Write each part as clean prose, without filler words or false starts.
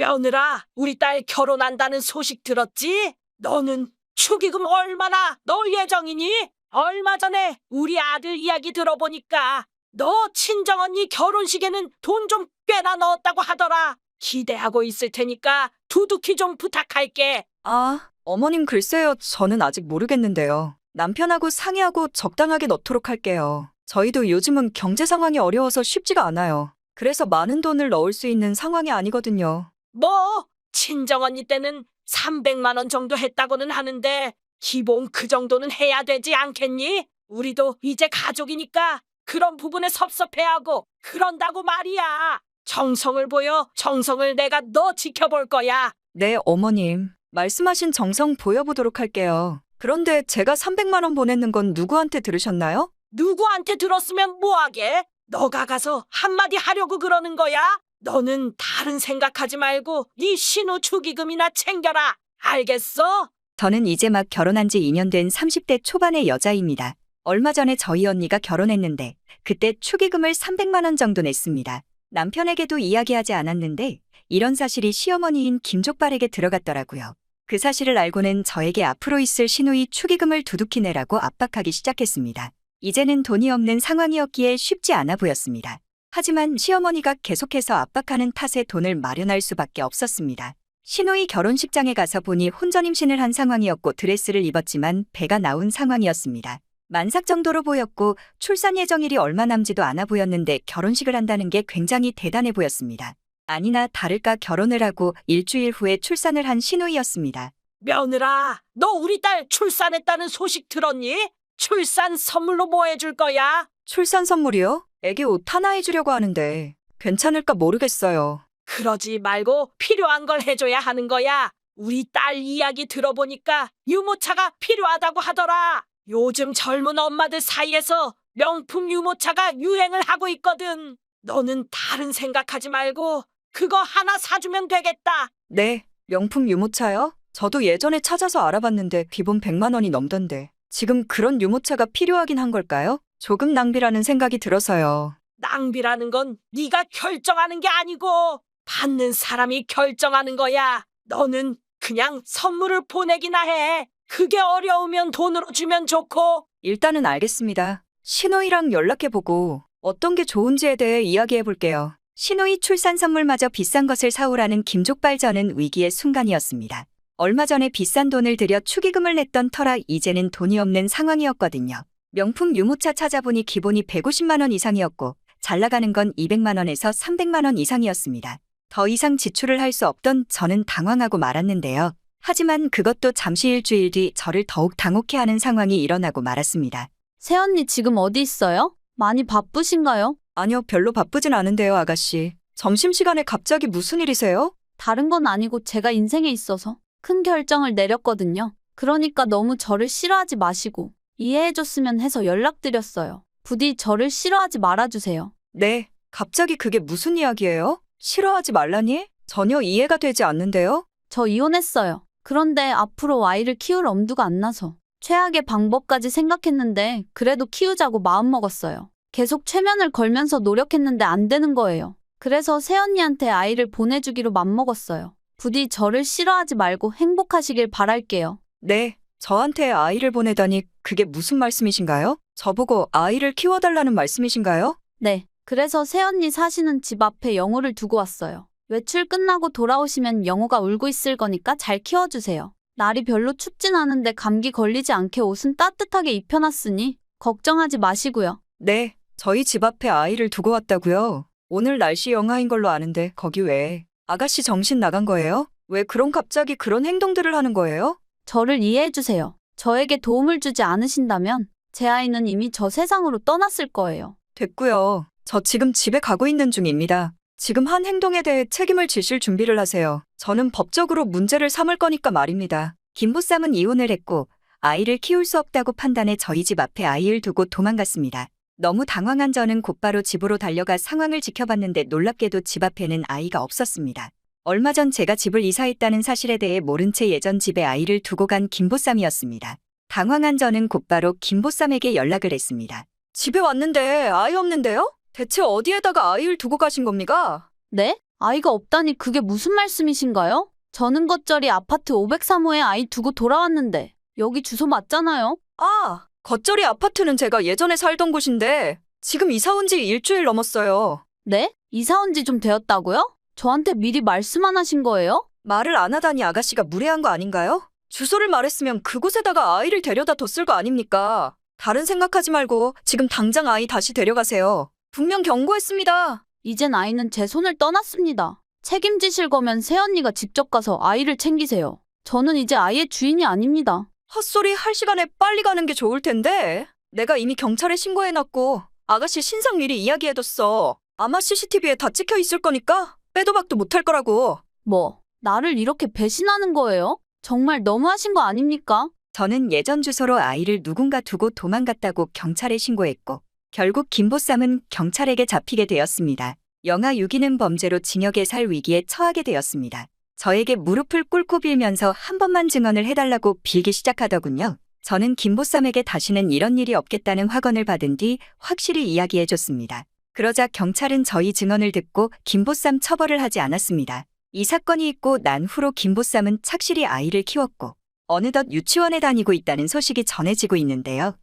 며느라, 우리 딸 결혼한다는 소식 들었지? 너는 축의금 얼마나 넣을 예정이니? 얼마 전에 우리 아들 이야기 들어보니까 너 친정언니 결혼식에는 돈 좀 꽤나 넣었다고 하더라. 기대하고 있을 테니까 두둑히 좀 부탁할게. 아, 어머님 글쎄요. 저는 아직 모르겠는데요. 남편하고 상의하고 적당하게 넣도록 할게요. 저희도 요즘은 경제 상황이 어려워서 쉽지가 않아요. 그래서 많은 돈을 넣을 수 있는 상황이 아니거든요. 뭐, 친정언니 때는 300만 원 정도 했다고는 하는데 기본 그 정도는 해야 되지 않겠니? 우리도 이제 가족이니까 그런 부분에 섭섭해하고 그런다고 말이야. 정성을 보여. 정성을 내가 너 지켜볼 거야. 네, 어머님. 말씀하신 정성 보여보도록 할게요. 그런데 제가 300만 원 보냈는 건 누구한테 들으셨나요? 누구한테 들었으면 뭐하게? 너가 가서 한마디 하려고 그러는 거야? 너는 다른 생각하지 말고 네 신우 축의금이나 챙겨라. 알겠어? 저는 이제 막 결혼한 지 2년 된 30대 초반의 여자입니다. 얼마 전에 저희 언니가 결혼했는데 그때 축의금을 300만 원 정도 냈습니다. 남편에게도 이야기하지 않았는데 이런 사실이 시어머니인 김족발에게 들어갔더라고요. 그 사실을 알고는 저에게 앞으로 있을 시누이 축의금을 두둑히 내라고 압박하기 시작했습니다. 이제는 돈이 없는 상황이었기에 쉽지 않아 보였습니다. 하지만 시어머니가 계속해서 압박하는 탓에 돈을 마련할 수밖에 없었습니다. 시누이 결혼식장에 가서 보니 혼전 임신을 한 상황이었고 드레스를 입었지만 배가 나온 상황이었습니다. 만삭 정도로 보였고 출산 예정일이 얼마 남지도 않아 보였는데 결혼식을 한다는 게 굉장히 대단해 보였습니다. 아니나 다를까 결혼을 하고 일주일 후에 출산을 한 시누이였습니다. 며느라, 너 우리 딸 출산했다는 소식 들었니? 출산 선물로 뭐 해줄 거야? 출산 선물이요? 애기 옷 하나 해주려고 하는데 괜찮을까 모르겠어요. 그러지 말고 필요한 걸 해줘야 하는 거야. 우리 딸 이야기 들어보니까 유모차가 필요하다고 하더라. 요즘 젊은 엄마들 사이에서 명품 유모차가 유행을 하고 있거든. 너는 다른 생각하지 말고 그거 하나 사주면 되겠다. 네, 명품 유모차요? 저도 예전에 찾아서 알아봤는데 기본 100만 원이 넘던데 지금 그런 유모차가 필요하긴 한 걸까요? 조금 낭비라는 생각이 들어서요. 낭비라는 건 네가 결정하는 게 아니고 받는 사람이 결정하는 거야. 너는 그냥 선물을 보내기나 해. 그게 어려우면 돈으로 주면 좋고. 일단은 알겠습니다. 신우이랑 연락해보고 어떤 게 좋은지에 대해 이야기해볼게요. 신우이 출산 선물마저 비싼 것을 사오라는 김족발 저는 위기의 순간이었습니다. 얼마 전에 비싼 돈을 들여 축의금을 냈던 터라 이제는 돈이 없는 상황이었거든요. 명품 유모차 찾아보니 기본이 150만 원 이상이었고 잘 나가는 건 200만 원에서 300만 원 이상이었습니다. 더 이상 지출을 할 수 없던 저는 당황하고 말았는데요. 하지만 그것도 잠시 일주일 뒤 저를 더욱 당혹해 하는 상황이 일어나고 말았습니다. 새언니 지금 어디 있어요? 많이 바쁘신가요? 아니요, 별로 바쁘진 않은데요, 아가씨. 점심시간에 갑자기 무슨 일이세요? 다른 건 아니고 제가 인생에 있어서 큰 결정을 내렸거든요. 그러니까 너무 저를 싫어하지 마시고 이해해줬으면 해서 연락드렸어요. 부디 저를 싫어하지 말아주세요. 네, 갑자기 그게 무슨 이야기예요? 싫어하지 말라니? 전혀 이해가 되지 않는데요? 저 이혼했어요. 그런데 앞으로 아이를 키울 엄두가 안 나서 최악의 방법까지 생각했는데 그래도 키우자고 마음먹었어요. 계속 최면을 걸면서 노력했는데 안 되는 거예요. 그래서 새언니한테 아이를 보내주기로 맘먹었어요. 부디 저를 싫어하지 말고 행복하시길 바랄게요. 네, 저한테 아이를 보내다니 그게 무슨 말씀이신가요? 저보고 아이를 키워달라는 말씀이신가요? 네, 그래서 새언니 사시는 집 앞에 영호를 두고 왔어요. 외출 끝나고 돌아오시면 영호가 울고 있을 거니까 잘 키워주세요. 날이 별로 춥진 않은데 감기 걸리지 않게 옷은 따뜻하게 입혀놨으니 걱정하지 마시고요. 네, 저희 집 앞에 아이를 두고 왔다고요. 오늘 날씨 영하인 걸로 아는데 거기 왜? 아가씨 정신 나간 거예요? 왜 갑자기 그런 행동들을 하는 거예요? 저를 이해해주세요. 저에게 도움을 주지 않으신다면 제 아이는 이미 저 세상으로 떠났을 거예요. 됐고요. 저 지금 집에 가고 있는 중입니다. 지금 한 행동에 대해 책임을 지실 준비를 하세요. 저는 법적으로 문제를 삼을 거니까 말입니다. 김보쌈은 이혼을 했고 아이를 키울 수 없다고 판단해 저희 집 앞에 아이를 두고 도망갔습니다. 너무 당황한 저는 곧바로 집으로 달려가 상황을 지켜봤는데 놀랍게도 집 앞에는 아이가 없었습니다. 얼마 전 제가 집을 이사했다는 사실에 대해 모른 채 예전 집에 아이를 두고 간 김보쌈이었습니다. 당황한 저는 곧바로 김보쌈에게 연락을 했습니다. 집에 왔는데 아이 없는데요? 대체 어디에다가 아이를 두고 가신 겁니까? 네? 아이가 없다니 그게 무슨 말씀이신가요? 저는 겉절이 아파트 503호에 아이 두고 돌아왔는데 여기 주소 맞잖아요? 아, 겉절이 아파트는 제가 예전에 살던 곳인데 지금 이사 온 지 일주일 넘었어요. 네? 이사 온 지 좀 되었다고요? 저한테 미리 말씀 안 하신 거예요? 말을 안 하다니 아가씨가 무례한 거 아닌가요? 주소를 말했으면 그곳에다가 아이를 데려다 뒀을 거 아닙니까? 다른 생각하지 말고 지금 당장 아이 다시 데려가세요. 분명 경고했습니다. 이젠 아이는 제 손을 떠났습니다. 책임지실 거면 새언니가 직접 가서 아이를 챙기세요. 저는 이제 아이의 주인이 아닙니다. 헛소리 할 시간에 빨리 가는 게 좋을 텐데. 내가 이미 경찰에 신고해놨고 아가씨 신상 미리 이야기해뒀어. 아마 CCTV에 다 찍혀 있을 거니까 빼도 박도 못할 거라고. 뭐, 나를 이렇게 배신하는 거예요? 정말 너무하신 거 아닙니까? 저는 예전 주소로 아이를 누군가 두고 도망갔다고 경찰에 신고했고 결국 김보쌈은 경찰에게 잡히게 되었습니다. 영하 6인은 범죄로 징역에 살 위기에 처하게 되었습니다. 저에게 무릎을 꿇고 빌면서 한 번만 증언을 해달라고 빌기 시작하더군요. 저는 김보쌈에게 다시는 이런 일이 없겠다는 확언을 받은 뒤 확실히 이야기해줬습니다. 그러자 경찰은 저희 증언을 듣고 김보쌈 처벌을 하지 않았습니다. 이 사건이 있고 난 후로 김보쌈은 착실히 아이를 키웠고 어느덧 유치원에 다니고 있다는 소식이 전해지고 있는데요.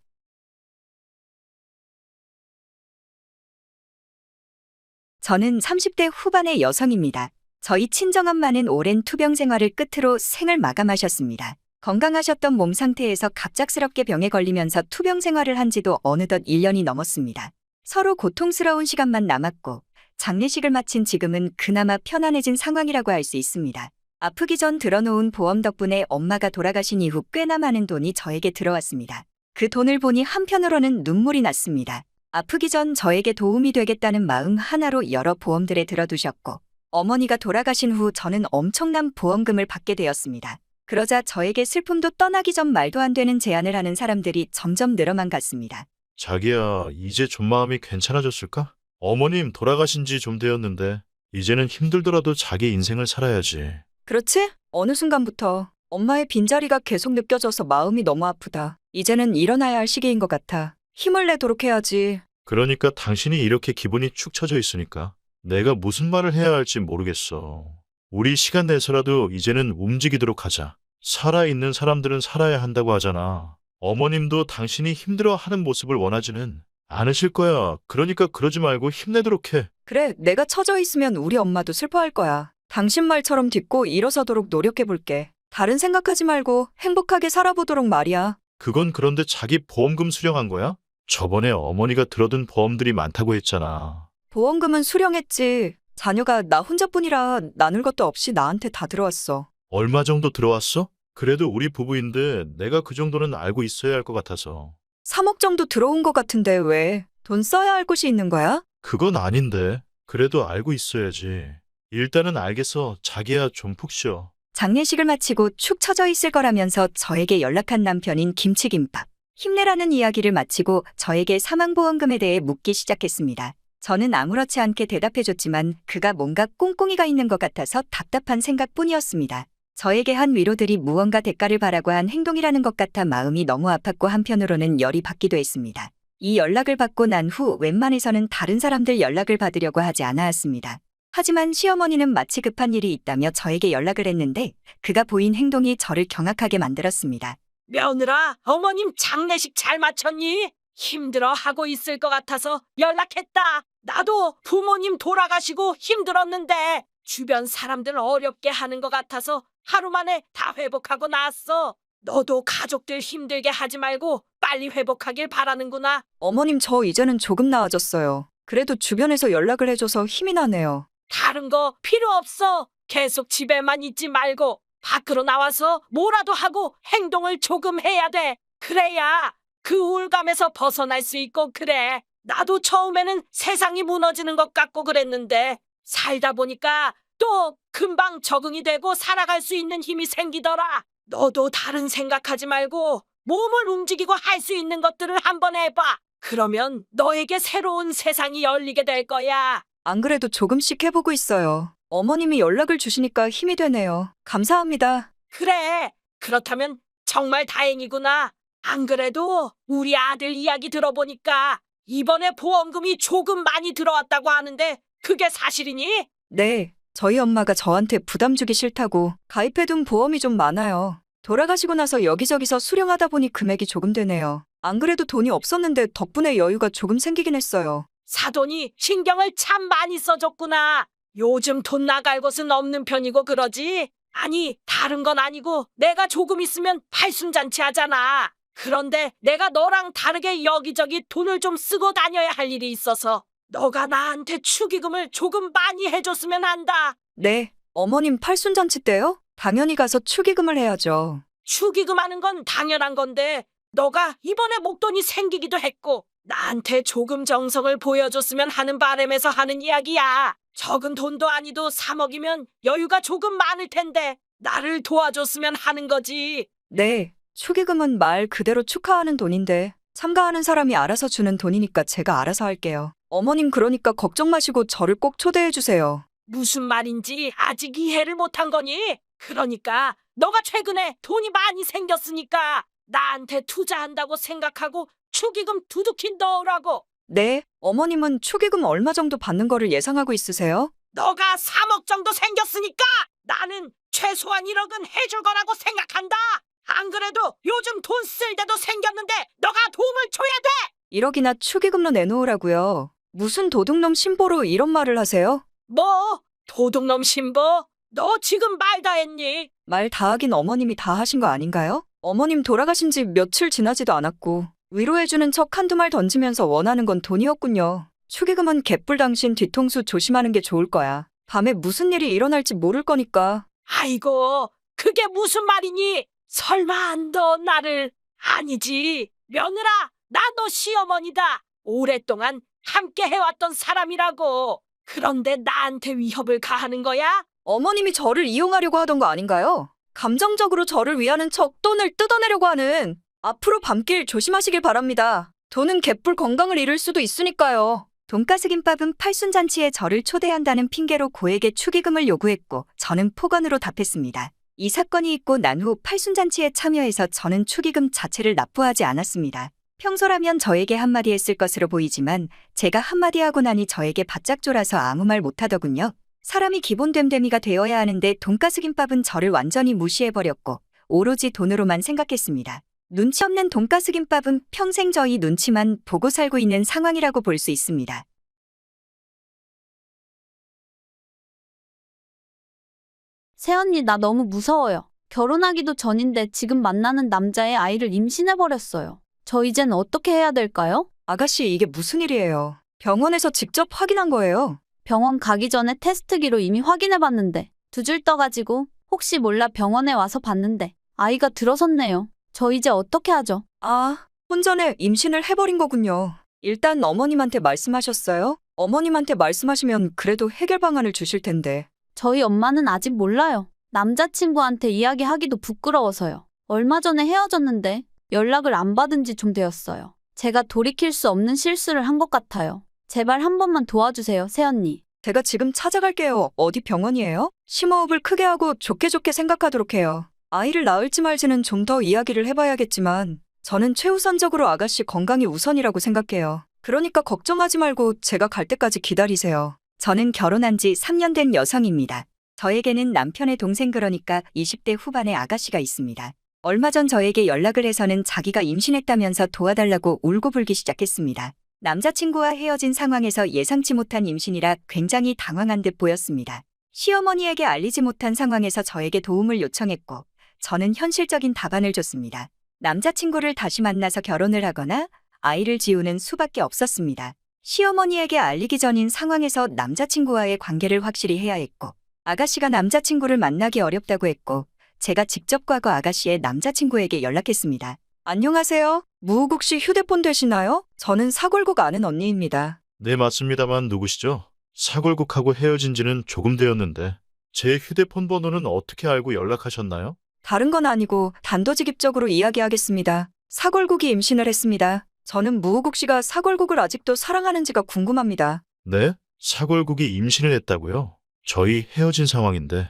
저는 30대 후반의 여성입니다. 저희 친정엄마는 오랜 투병 생활을 끝으로 생을 마감하셨습니다. 건강하셨던 몸 상태에서 갑작스럽게 병에 걸리면서 투병 생활을 한 지도 어느덧 1년이 넘었습니다. 서로 고통스러운 시간만 남았고 장례식을 마친 지금은 그나마 편안해진 상황이라고 할 수 있습니다. 아프기 전 들어놓은 보험 덕분에 엄마가 돌아가신 이후 꽤나 많은 돈이 저에게 들어왔습니다. 그 돈을 보니 한편으로는 눈물이 났습니다. 아프기 전 저에게 도움이 되겠다는 마음 하나로 여러 보험들에 들어두셨고 어머니가 돌아가신 후 저는 엄청난 보험금을 받게 되었습니다. 그러자 저에게 슬픔도 떠나기 전 말도 안 되는 제안을 하는 사람들이 점점 늘어만 갔습니다. 자기야, 이제 좀 마음이 괜찮아졌을까? 어머님 돌아가신 지 좀 되었는데 이제는 힘들더라도 자기 인생을 살아야지. 그렇지? 어느 순간부터 엄마의 빈자리가 계속 느껴져서 마음이 너무 아프다. 이제는 일어나야 할 시기인 것 같아. 힘을 내도록 해야지. 그러니까 당신이 이렇게 기분이 축 처져 있으니까 내가 무슨 말을 해야 할지 모르겠어. 우리 시간 내서라도 이제는 움직이도록 하자. 살아있는 사람들은 살아야 한다고 하잖아. 어머님도 당신이 힘들어하는 모습을 원하지는 않으실 거야. 그러니까 그러지 말고 힘내도록 해. 그래, 내가 처져 있으면 우리 엄마도 슬퍼할 거야. 당신 말처럼 딛고 일어서도록 노력해볼게. 다른 생각하지 말고 행복하게 살아보도록 말이야. 그건 그런데 자기 보험금 수령한 거야? 저번에 어머니가 들어둔 보험들이 많다고 했잖아. 보험금은 수령했지. 자녀가 나 혼자뿐이라 나눌 것도 없이 나한테 다 들어왔어. 얼마 정도 들어왔어? 그래도 우리 부부인데 내가 그 정도는 알고 있어야 할 것 같아서. 3억 정도 들어온 것 같은데 왜? 돈 써야 할 곳이 있는 거야? 그건 아닌데. 그래도 알고 있어야지. 일단은 알겠어. 자기야, 좀 푹 쉬어. 장례식을 마치고 축 처져 있을 거라면서 저에게 연락한 남편인 김치김밥. 힘내라는 이야기를 마치고 저에게 사망보험금에 대해 묻기 시작했습니다. 저는 아무렇지 않게 대답해줬지만 그가 뭔가 꽁꽁이가 있는 것 같아서 답답한 생각뿐이었습니다. 저에게 한 위로들이 무언가 대가를 바라고 한 행동이라는 것 같아 마음이 너무 아팠고 한편으로는 열이 받기도 했습니다. 이 연락을 받고 난 후 웬만해서는 다른 사람들 연락을 받으려고 하지 않았습니다. 하지만 시어머니는 마치 급한 일이 있다며 저에게 연락을 했는데 그가 보인 행동이 저를 경악하게 만들었습니다. 며느라, 어머님 장례식 잘 마쳤니? 힘들어하고 있을 것 같아서 연락했다. 나도 부모님 돌아가시고 힘들었는데 주변 사람들 어렵게 하는 것 같아서 하루 만에 다 회복하고 나왔어. 너도 가족들 힘들게 하지 말고 빨리 회복하길 바라는구나. 어머님 저 이제는 조금 나아졌어요. 그래도 주변에서 연락을 해줘서 힘이 나네요. 다른 거 필요 없어. 계속 집에만 있지 말고 밖으로 나와서 뭐라도 하고 행동을 조금 해야 돼. 그래야 그 우울감에서 벗어날 수 있고 그래. 나도 처음에는 세상이 무너지는 것 같고 그랬는데 살다 보니까 또 금방 적응이 되고 살아갈 수 있는 힘이 생기더라. 너도 다른 생각하지 말고 몸을 움직이고 할 수 있는 것들을 한번 해봐. 그러면 너에게 새로운 세상이 열리게 될 거야. 안 그래도 조금씩 해보고 있어요. 어머님이 연락을 주시니까 힘이 되네요. 감사합니다. 그래. 그렇다면 정말 다행이구나. 안 그래도 우리 아들 이야기 들어보니까 이번에 보험금이 조금 많이 들어왔다고 하는데 그게 사실이니? 네, 저희 엄마가 저한테 부담 주기 싫다고 가입해둔 보험이 좀 많아요. 돌아가시고 나서 여기저기서 수령하다 보니 금액이 조금 되네요. 안 그래도 돈이 없었는데 덕분에 여유가 조금 생기긴 했어요. 사돈이 신경을 참 많이 써줬구나. 요즘 돈 나갈 곳은 없는 편이고 그러지? 아니, 다른 건 아니고 내가 조금 있으면 팔순잔치 하잖아. 그런데 내가 너랑 다르게 여기저기 돈을 좀 쓰고 다녀야 할 일이 있어서 너가 나한테 축의금을 조금 많이 해줬으면 한다. 네, 어머님 팔순잔치 때요? 당연히 가서 축의금을 해야죠. 축의금 하는 건 당연한 건데 너가 이번에 목돈이 생기기도 했고 나한테 조금 정성을 보여줬으면 하는 바람에서 하는 이야기야. 적은 돈도 아니도 3억이면 여유가 조금 많을 텐데 나를 도와줬으면 하는 거지. 네, 축의금은 말 그대로 축하하는 돈인데 참가하는 사람이 알아서 주는 돈이니까 제가 알아서 할게요. 어머님 그러니까 걱정 마시고 저를 꼭 초대해 주세요. 무슨 말인지 아직 이해를 못한 거니? 그러니까 너가 최근에 돈이 많이 생겼으니까 나한테 투자한다고 생각하고 축의금 두둑히 넣으라고. 네, 어머님은 축의금 얼마 정도 받는 거를 예상하고 있으세요? 너가 3억 정도 생겼으니까 나는 최소한 1억은 해줄 거라고 생각한다. 안 그래도 요즘 돈 쓸 데도 생겼는데 너가 도움을 줘야 돼. 1억이나 축의금로 내놓으라고요. 무슨 도둑놈 신보로 이런 말을 하세요? 뭐? 도둑놈 신부? 너 지금 말 다 했니? 말 다 하긴 어머님이 다 하신 거 아닌가요? 어머님 돌아가신 지 며칠 지나지도 않았고 위로해주는 척 한두 말 던지면서 원하는 건 돈이었군요. 축의금은 개뿔 당신 뒤통수 조심하는 게 좋을 거야. 밤에 무슨 일이 일어날지 모를 거니까. 아이고, 그게 무슨 말이니? 설마 너 나를... 아니지. 며느라, 나 너 시어머니다. 오랫동안 함께 해왔던 사람이라고. 그런데 나한테 위협을 가하는 거야? 어머님이 저를 이용하려고 하던 거 아닌가요? 감정적으로 저를 위하는 척 돈을 뜯어내려고 하는. 앞으로 밤길 조심하시길 바랍니다. 돈은 개뿔 건강을 잃을 수도 있으니까요. 돈가스 김밥은 팔순잔치에 저를 초대한다는 핑계로 고에게 축의금을 요구했고 저는 폭언으로 답했습니다. 이 사건이 있고 난 후 팔순잔치에 참여해서 저는 축의금 자체를 납부하지 않았습니다. 평소라면 저에게 한마디 했을 것으로 보이지만 제가 한마디 하고 나니 저에게 바짝 졸아서 아무 말 못하더군요. 사람이 기본 됨됨이가 되어야 하는데 돈가스 김밥은 저를 완전히 무시해버렸고 오로지 돈으로만 생각했습니다. 눈치 없는 돈가스 김밥은 평생 저희 눈치만 보고 살고 있는 상황이라고 볼 수 있습니다. 새언니 나 너무 무서워요. 결혼하기도 전인데 지금 만나는 남자의 아이를 임신해버렸어요. 저 이젠 어떻게 해야 될까요? 아가씨 이게 무슨 일이에요? 병원에서 직접 확인한 거예요. 병원 가기 전에 테스트기로 이미 확인해봤는데 2줄 떠가지고 혹시 몰라 병원에 와서 봤는데 아이가 들어섰네요. 저 이제 어떻게 하죠? 아, 혼전에 임신을 해버린 거군요. 일단 어머님한테 말씀하셨어요? 어머님한테 말씀하시면 그래도 해결 방안을 주실 텐데. 저희 엄마는 아직 몰라요. 남자친구한테 이야기하기도 부끄러워서요. 얼마 전에 헤어졌는데 연락을 안 받은 지 좀 되었어요. 제가 돌이킬 수 없는 실수를 한 것 같아요. 제발 한 번만 도와주세요, 새언니. 제가 지금 찾아갈게요. 어디 병원이에요? 심호흡을 크게 하고 좋게 생각하도록 해요. 아이를 낳을지 말지는 좀 더 이야기를 해봐야겠지만 저는 최우선적으로 아가씨 건강이 우선이라고 생각해요. 그러니까 걱정하지 말고 제가 갈 때까지 기다리세요. 저는 결혼한 지 3년 된 여성입니다. 저에게는 남편의 동생 그러니까 20대 후반의 아가씨가 있습니다. 얼마 전 저에게 연락을 해서는 자기가 임신했다면서 도와달라고 울고불기 시작했습니다. 남자친구와 헤어진 상황에서 예상치 못한 임신이라 굉장히 당황한 듯 보였습니다. 시어머니에게 알리지 못한 상황에서 저에게 도움을 요청했고 저는 현실적인 답안을 줬습니다. 남자친구를 다시 만나서 결혼을 하거나 아이를 지우는 수밖에 없었습니다. 시어머니에게 알리기 전인 상황에서 남자친구와의 관계를 확실히 해야 했고 아가씨가 남자친구를 만나기 어렵다고 했고 제가 직접 과거 아가씨의 남자친구에게 연락했습니다. 안녕하세요. 무우국 씨 휴대폰 되시나요? 저는 사골국 아는 언니입니다. 네, 맞습니다만 누구시죠? 사골국하고 헤어진 지는 조금 되었는데 제 휴대폰 번호는 어떻게 알고 연락하셨나요? 다른 건 아니고 단도직입적으로 이야기하겠습니다. 사골국이 임신을 했습니다. 저는 무우국 씨가 사골국을 아직도 사랑하는지가 궁금합니다. 네? 사골국이 임신을 했다고요? 저희 헤어진 상황인데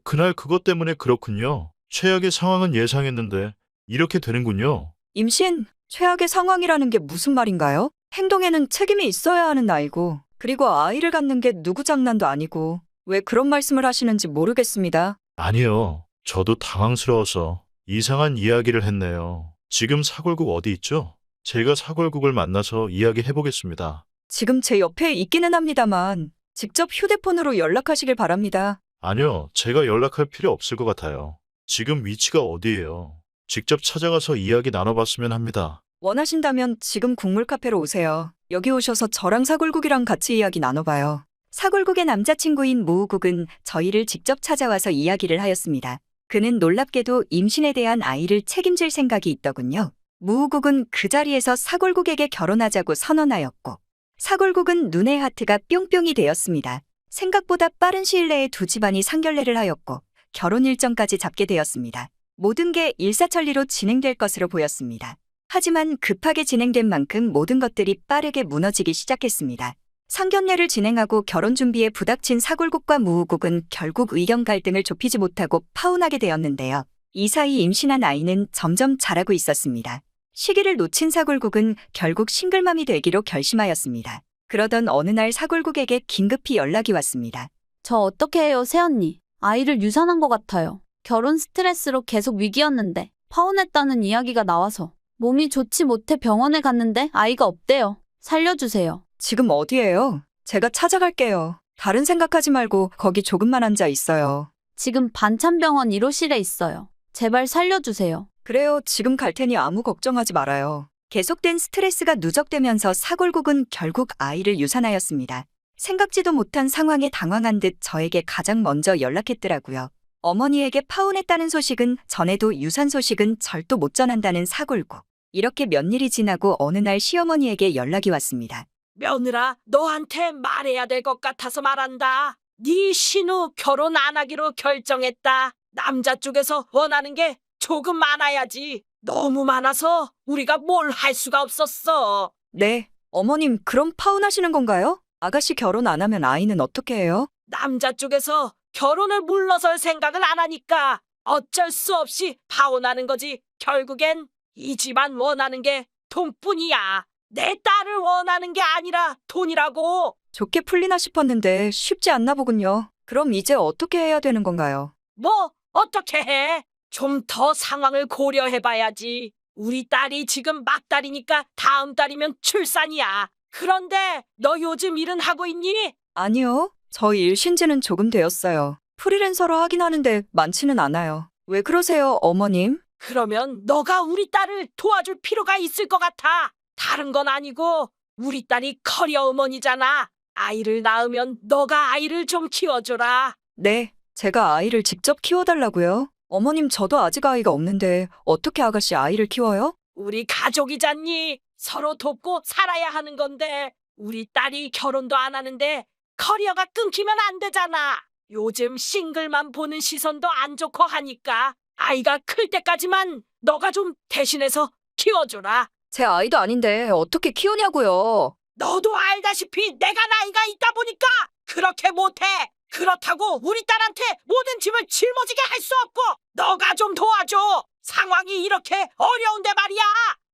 그날 그것 때문에 그렇군요. 최악의 상황은 예상했는데 이렇게 되는군요. 임신, 최악의 상황이라는 게 무슨 말인가요? 행동에는 책임이 있어야 하는 나이고 그리고 아이를 갖는 게 누구 장난도 아니고 왜 그런 말씀을 하시는지 모르겠습니다. 아니요. 저도 당황스러워서 이상한 이야기를 했네요. 지금 사골국 어디 있죠? 제가 사골국을 만나서 이야기해 보겠습니다. 지금 제 옆에 있기는 합니다만 직접 휴대폰으로 연락하시길 바랍니다. 아니요. 제가 연락할 필요 없을 것 같아요. 지금 위치가 어디예요? 직접 찾아가서 이야기 나눠봤으면 합니다. 원하신다면 지금 국물 카페로 오세요. 여기 오셔서 저랑 사골국이랑 같이 이야기 나눠봐요. 사골국의 남자친구인 무우국은 저희를 직접 찾아와서 이야기를 하였습니다. 그는 놀랍게도 임신에 대한 아이를 책임질 생각이 있더군요. 무우국은 그 자리에서 사골국에게 결혼하자고 선언하였고, 사골국은 눈의 하트가 뿅뿅이 되었습니다. 생각보다 빠른 시일 내에 두 집안이 상견례를 하였고, 결혼 일정까지 잡게 되었습니다. 모든 게 일사천리로 진행될 것으로 보였습니다. 하지만 급하게 진행된 만큼 모든 것들이 빠르게 무너지기 시작했습니다. 상견례를 진행하고 결혼 준비에 부닥친 사골국과 무우국은 결국 의견 갈등을 좁히지 못하고 파혼하게 되었는데요. 이 사이 임신한 아이는 점점 자라고 있었습니다. 시기를 놓친 사골국은 결국 싱글맘이 되기로 결심하였습니다. 그러던 어느 날 사골국에게 긴급히 연락이 왔습니다. 저 어떻게 해요, 새언니? 아이를 유산한 것 같아요. 결혼 스트레스로 계속 위기였는데 파혼했다는 이야기가 나와서 몸이 좋지 못해 병원에 갔는데 아이가 없대요. 살려주세요. 지금 어디예요? 제가 찾아갈게요. 다른 생각하지 말고 거기 조금만 앉아 있어요. 지금 반찬병원 1호실에 있어요. 제발 살려주세요. 그래요. 지금 갈 테니 아무 걱정하지 말아요. 계속된 스트레스가 누적되면서 사골국은 결국 아이를 유산하였습니다. 생각지도 못한 상황에 당황한 듯 저에게 가장 먼저 연락했더라고요. 어머니에게 파혼했다는 소식은 전해도 유산 소식은 절도 못 전한다는 사골국. 이렇게 몇 일이 지나고 어느 날 시어머니에게 연락이 왔습니다. 며느라, 너한테 말해야 될 것 같아서 말한다. 네 신우 결혼 안 하기로 결정했다. 남자 쪽에서 원하는 게 조금 많아야지. 너무 많아서 우리가 뭘 할 수가 없었어. 네, 어머님 그럼 파혼하시는 건가요? 아가씨 결혼 안 하면 아이는 어떻게 해요? 남자 쪽에서 결혼을 물러설 생각을 안 하니까 어쩔 수 없이 파혼하는 거지. 결국엔 이 집안 원하는 게 돈뿐이야. 내 딸을 원하는 게 아니라 돈이라고. 좋게 풀리나 싶었는데 쉽지 않나 보군요. 그럼 이제 어떻게 해야 되는 건가요? 뭐 어떻게 해? 좀 더 상황을 고려해봐야지. 우리 딸이 지금 막달이니까 다음 달이면 출산이야. 그런데 너 요즘 일은 하고 있니? 아니요. 저 일 쉰지는 조금 되었어요. 프리랜서로 하긴 하는데 많지는 않아요. 왜 그러세요, 어머님? 그러면 너가 우리 딸을 도와줄 필요가 있을 것 같아. 다른 건 아니고 우리 딸이 커리어 어머니잖아. 아이를 낳으면 너가 아이를 좀 키워줘라. 네, 제가 아이를 직접 키워달라고요? 어머님 저도 아직 아이가 없는데 어떻게 아가씨 아이를 키워요? 우리 가족이잖니. 서로 돕고 살아야 하는 건데 우리 딸이 결혼도 안 하는데 커리어가 끊기면 안 되잖아. 요즘 싱글만 보는 시선도 안 좋고 하니까 아이가 클 때까지만 너가 좀 대신해서 키워줘라. 제 아이도 아닌데 어떻게 키우냐고요? 너도 알다시피 내가 나이가 있다 보니까 그렇게 못해. 그렇다고 우리 딸한테 모든 짐을 짊어지게 할 수 없고 너가 좀 도와줘. 상황이 이렇게 어려운데 말이야.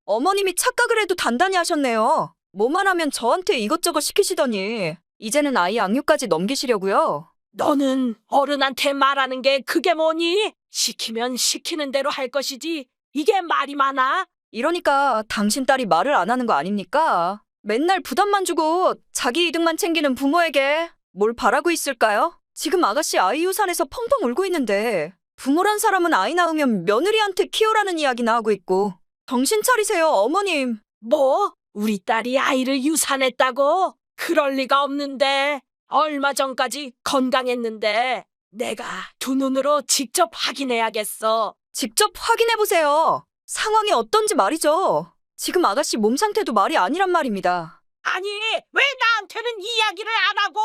어머님이 착각을 해도 단단히 하셨네요. 뭐만 하면 저한테 이것저것 시키시더니 이제는 아이 양육까지 넘기시려고요. 너는 어른한테 말하는 게 그게 뭐니? 시키면 시키는 대로 할 것이지. 이게 말이 많아? 이러니까 당신 딸이 말을 안 하는 거 아닙니까? 맨날 부담만 주고 자기 이득만 챙기는 부모에게 뭘 바라고 있을까요? 지금 아가씨 아이 유산에서 펑펑 울고 있는데 부모란 사람은 아이 낳으면 며느리한테 키우라는 이야기나 하고 있고. 정신 차리세요, 어머님. 뭐? 우리 딸이 아이를 유산했다고? 그럴 리가 없는데. 얼마 전까지 건강했는데 내가 두 눈으로 직접 확인해야겠어. 직접 확인해보세요. 상황이 어떤지 말이죠. 지금 아가씨 몸 상태도 말이 아니란 말입니다. 아니, 왜 나한테는 이야기를 안 하고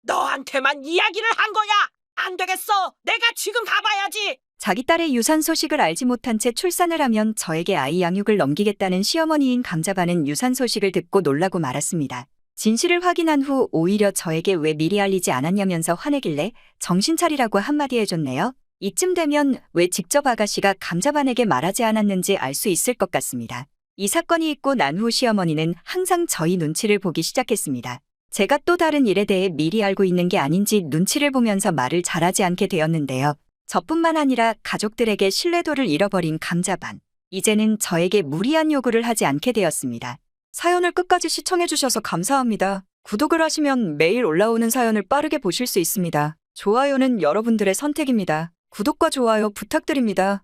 너한테만 이야기를 한 거야? 안 되겠어. 내가 지금 가봐야지. 자기 딸의 유산 소식을 알지 못한 채 출산을 하면 저에게 아이 양육을 넘기겠다는 시어머니인 감자반은 유산 소식을 듣고 놀라고 말았습니다. 진실을 확인한 후 오히려 저에게 왜 미리 알리지 않았냐면서 화내길래 정신 차리라고 한마디 해줬네요. 이쯤 되면 왜 직접 아가씨가 감자반에게 말하지 않았는지 알 수 있을 것 같습니다. 이 사건이 있고 난 후 시어머니는 항상 저희 눈치를 보기 시작했습니다. 제가 또 다른 일에 대해 미리 알고 있는 게 아닌지 눈치를 보면서 말을 잘하지 않게 되었는데요. 저뿐만 아니라 가족들에게 신뢰도를 잃어버린 감자반. 이제는 저에게 무리한 요구를 하지 않게 되었습니다. 사연을 끝까지 시청해주셔서 감사합니다. 구독을 하시면 매일 올라오는 사연을 빠르게 보실 수 있습니다. 좋아요는 여러분들의 선택입니다. 구독과 좋아요 부탁드립니다.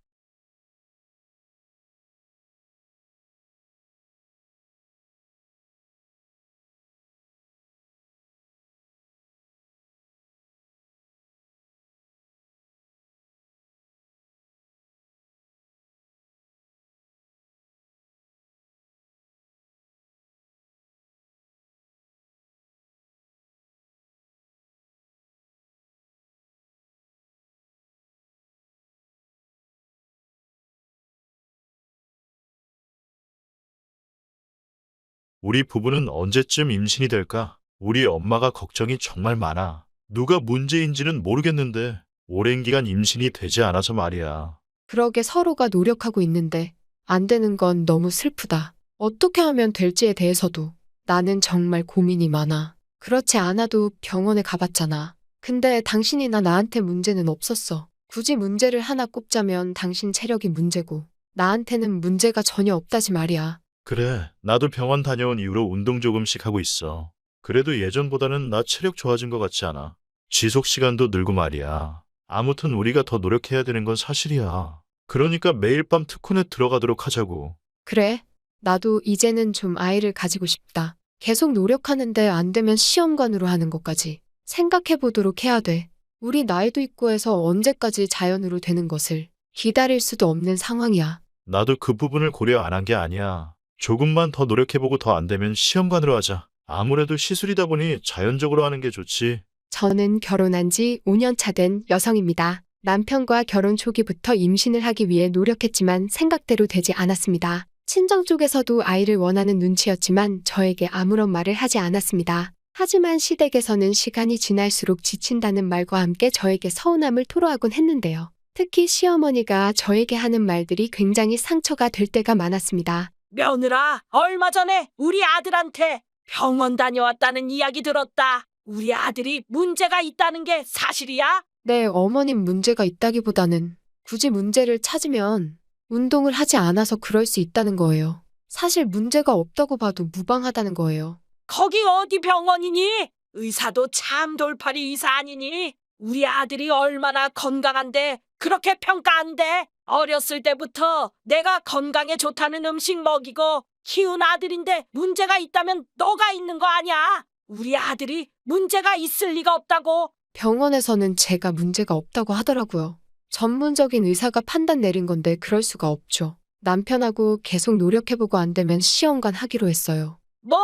우리 부부는 언제쯤 임신이 될까? 우리 엄마가 걱정이 정말 많아. 누가 문제인지는 모르겠는데 오랜 기간 임신이 되지 않아서 말이야. 그러게 서로가 노력하고 있는데 안 되는 건 너무 슬프다. 어떻게 하면 될지에 대해서도 나는 정말 고민이 많아. 그렇지 않아도 병원에 가봤잖아. 근데 당신이나 나한테 문제는 없었어. 굳이 문제를 하나 꼽자면 당신 체력이 문제고 나한테는 문제가 전혀 없다지 말이야. 그래, 나도 병원 다녀온 이후로 운동 조금씩 하고 있어. 그래도 예전보다는 나 체력 좋아진 것 같지 않아. 지속 시간도 늘고 말이야. 아무튼 우리가 더 노력해야 되는 건 사실이야. 그러니까 매일 밤 특훈에 들어가도록 하자고. 그래, 나도 이제는 좀 아이를 가지고 싶다. 계속 노력하는데 안 되면 시험관으로 하는 것까지 생각해 보도록 해야 돼. 우리 나이도 있고 해서 언제까지 자연으로 되는 것을 기다릴 수도 없는 상황이야. 나도 그 부분을 고려 안 한 게 아니야. 조금만 더 노력해보고 더 안 되면 시험관으로 하자. 아무래도 시술이다 보니 자연적으로 하는 게 좋지. 저는 결혼한 지 5년 차 된 여성입니다. 남편과 결혼 초기부터 임신을 하기 위해 노력했지만 생각대로 되지 않았습니다. 친정 쪽에서도 아이를 원하는 눈치였지만 저에게 아무런 말을 하지 않았습니다. 하지만 시댁에서는 시간이 지날수록 지친다는 말과 함께 저에게 서운함을 토로하곤 했는데요. 특히 시어머니가 저에게 하는 말들이 굉장히 상처가 될 때가 많았습니다. 며느라, 얼마 전에 우리 아들한테 병원 다녀왔다는 이야기 들었다. 우리 아들이 문제가 있다는 게 사실이야? 네, 어머님 문제가 있다기보다는 굳이 문제를 찾으면 운동을 하지 않아서 그럴 수 있다는 거예요. 사실 문제가 없다고 봐도 무방하다는 거예요. 거기 어디 병원이니? 의사도 참 돌팔이 의사 아니니? 우리 아들이 얼마나 건강한데 그렇게 평가한대? 어렸을 때부터 내가 건강에 좋다는 음식 먹이고 키운 아들인데 문제가 있다면 너가 있는 거 아니야? 우리 아들이 문제가 있을 리가 없다고. 병원에서는 제가 문제가 없다고 하더라고요. 전문적인 의사가 판단 내린 건데 그럴 수가 없죠. 남편하고 계속 노력해보고 안 되면 시험관 하기로 했어요. 뭐?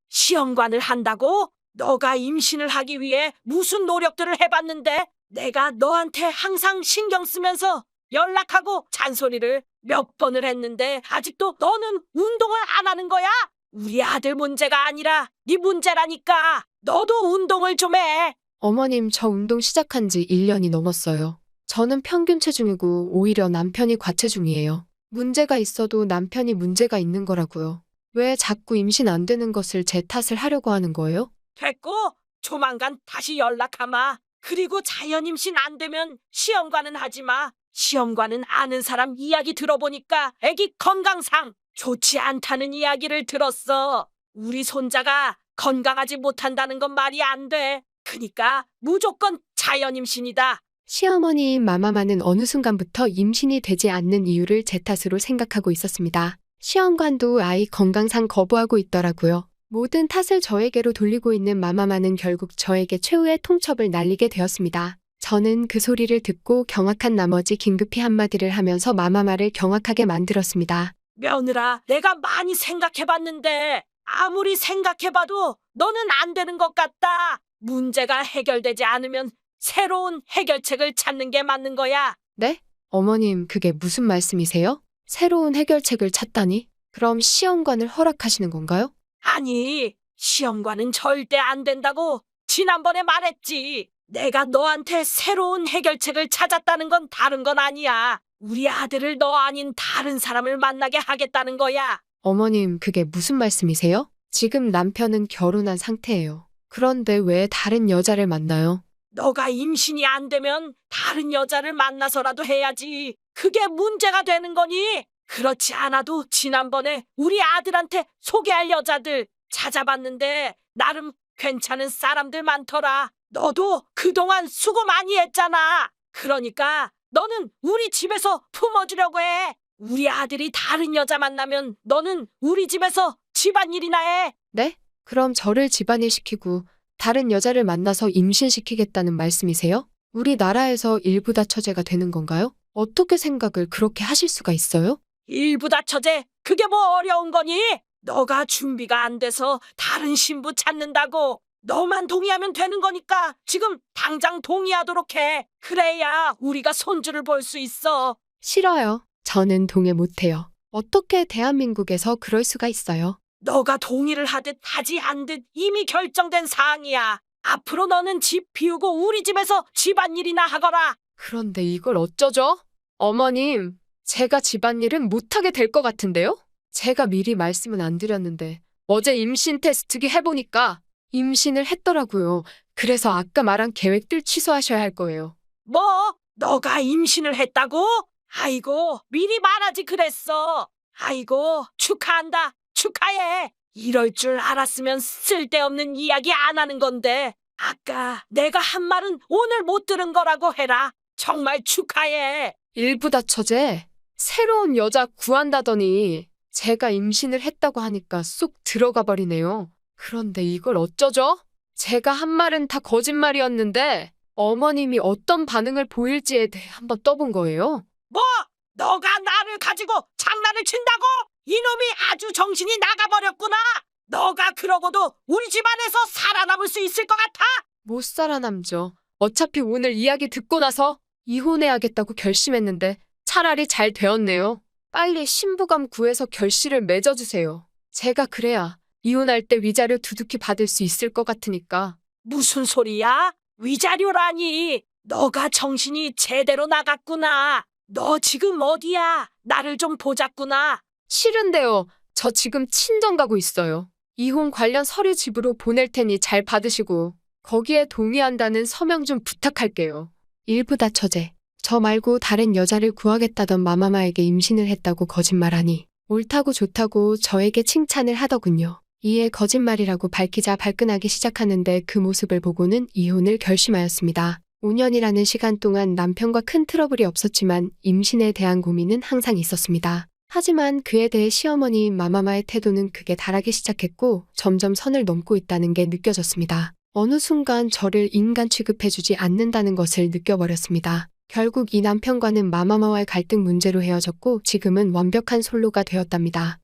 시험관을 한다고? 너가 임신을 하기 위해 무슨 노력들을 해봤는데 내가 너한테 항상 신경 쓰면서 연락하고 잔소리를 몇 번을 했는데 아직도 너는 운동을 안 하는 거야? 우리 아들 문제가 아니라 네 문제라니까. 너도 운동을 좀 해. 어머님, 저 운동 시작한 지 1년이 넘었어요. 저는 평균 체중이고 오히려 남편이 과체중이에요. 문제가 있어도 남편이 문제가 있는 거라고요. 왜 자꾸 임신 안 되는 것을 제 탓을 하려고 하는 거예요? 됐고 조만간 다시 연락하마. 그리고 자연 임신 안 되면 시험관은 하지 마. 시험관은 아는 사람 이야기 들어보니까 애기 건강상 좋지 않다는 이야기를 들었어. 우리 손자가 건강하지 못한다는 건 말이 안 돼. 그니까 무조건 자연 임신이다. 시어머니인 마마마는 어느 순간부터 임신이 되지 않는 이유를 제 탓으로 생각하고 있었습니다. 시험관도 아이 건강상 거부하고 있더라고요. 모든 탓을 저에게로 돌리고 있는 마마마는 결국 저에게 최후의 통첩을 날리게 되었습니다. 저는 그 소리를 듣고 경악한 나머지 긴급히 한마디를 하면서 마마마를 경악하게 만들었습니다. 며느라, 내가 많이 생각해봤는데 아무리 생각해봐도 너는 안 되는 것 같다. 문제가 해결되지 않으면 새로운 해결책을 찾는 게 맞는 거야. 네? 어머님, 그게 무슨 말씀이세요? 새로운 해결책을 찾다니? 그럼 시험관을 허락하시는 건가요? 아니, 시험관은 절대 안 된다고 지난번에 말했지. 내가 너한테 새로운 해결책을 찾았다는 건 다른 건 아니야. 우리 아들을 너 아닌 다른 사람을 만나게 하겠다는 거야. 어머님, 그게 무슨 말씀이세요? 지금 남편은 결혼한 상태예요. 그런데 왜 다른 여자를 만나요? 너가 임신이 안 되면 다른 여자를 만나서라도 해야지. 그게 문제가 되는 거니? 그렇지 않아도 지난번에 우리 아들한테 소개할 여자들 찾아봤는데 나름 괜찮은 사람들 많더라. 너도 그동안 수고 많이 했잖아. 그러니까 너는 우리 집에서 품어주려고 해. 우리 아들이 다른 여자 만나면 너는 우리 집에서 집안일이나 해. 네? 그럼 저를 집안일 시키고 다른 여자를 만나서 임신시키겠다는 말씀이세요? 우리나라에서 일부다 처제가 되는 건가요? 어떻게 생각을 그렇게 하실 수가 있어요? 일부다 처제, 그게 뭐 어려운 거니? 너가 준비가 안 돼서 다른 신부 찾는다고. 너만 동의하면 되는 거니까 지금 당장 동의하도록 해. 그래야 우리가 손주를 볼 수 있어. 싫어요. 저는 동의 못해요. 어떻게 대한민국에서 그럴 수가 있어요? 너가 동의를 하듯 하지 않듯 이미 결정된 사항이야. 앞으로 너는 집 비우고 우리 집에서 집안일이나 하거라. 그런데 이걸 어쩌죠? 어머님, 제가 집안일은 못하게 될 것 같은데요? 제가 미리 말씀은 안 드렸는데 어제 임신 테스트기 해보니까 임신을 했더라고요. 그래서 아까 말한 계획들 취소하셔야 할 거예요. 뭐? 너가 임신을 했다고? 아이고, 미리 말하지 그랬어. 아이고, 축하한다. 축하해. 이럴 줄 알았으면 쓸데없는 이야기 안 하는 건데. 아까 내가 한 말은 오늘 못 들은 거라고 해라. 정말 축하해. 일부다 처제, 새로운 여자 구한다더니 제가 임신을 했다고 하니까 쏙 들어가 버리네요. 그런데 이걸 어쩌죠? 제가 한 말은 다 거짓말이었는데 어머님이 어떤 반응을 보일지에 대해 한번 떠본 거예요. 뭐? 너가 나를 가지고 장난을 친다고? 이놈이 아주 정신이 나가버렸구나. 너가 그러고도 우리 집안에서 살아남을 수 있을 것 같아? 못 살아남죠. 어차피 오늘 이야기 듣고 나서 이혼해야겠다고 결심했는데 차라리 잘 되었네요. 빨리 신부감 구해서 결실을 맺어주세요. 제가 그래야 이혼할 때 위자료 두둑히 받을 수 있을 것 같으니까. 무슨 소리야? 위자료라니. 너가 정신이 제대로 나갔구나. 너 지금 어디야? 나를 좀 보자꾸나. 싫은데요. 저 지금 친정 가고 있어요. 이혼 관련 서류 집으로 보낼 테니 잘 받으시고 거기에 동의한다는 서명 좀 부탁할게요. 일부다 처제. 저 말고 다른 여자를 구하겠다던 마마마에게 임신을 했다고 거짓말하니 옳다고 좋다고 저에게 칭찬을 하더군요. 이에 거짓말이라고 밝히자 발끈하기 시작하는데 그 모습을 보고는 이혼을 결심하였습니다. 5년이라는 시간 동안 남편과 큰 트러블이 없었지만 임신에 대한 고민은 항상 있었습니다. 하지만 그에 대해 시어머니인 마마마의 태도는 극에 달하기 시작했고 점점 선을 넘고 있다는 게 느껴졌습니다. 어느 순간 저를 인간 취급해주지 않는다는 것을 느껴버렸습니다. 결국 이 남편과는 마마마와의 갈등 문제로 헤어졌고 지금은 완벽한 솔로가 되었답니다.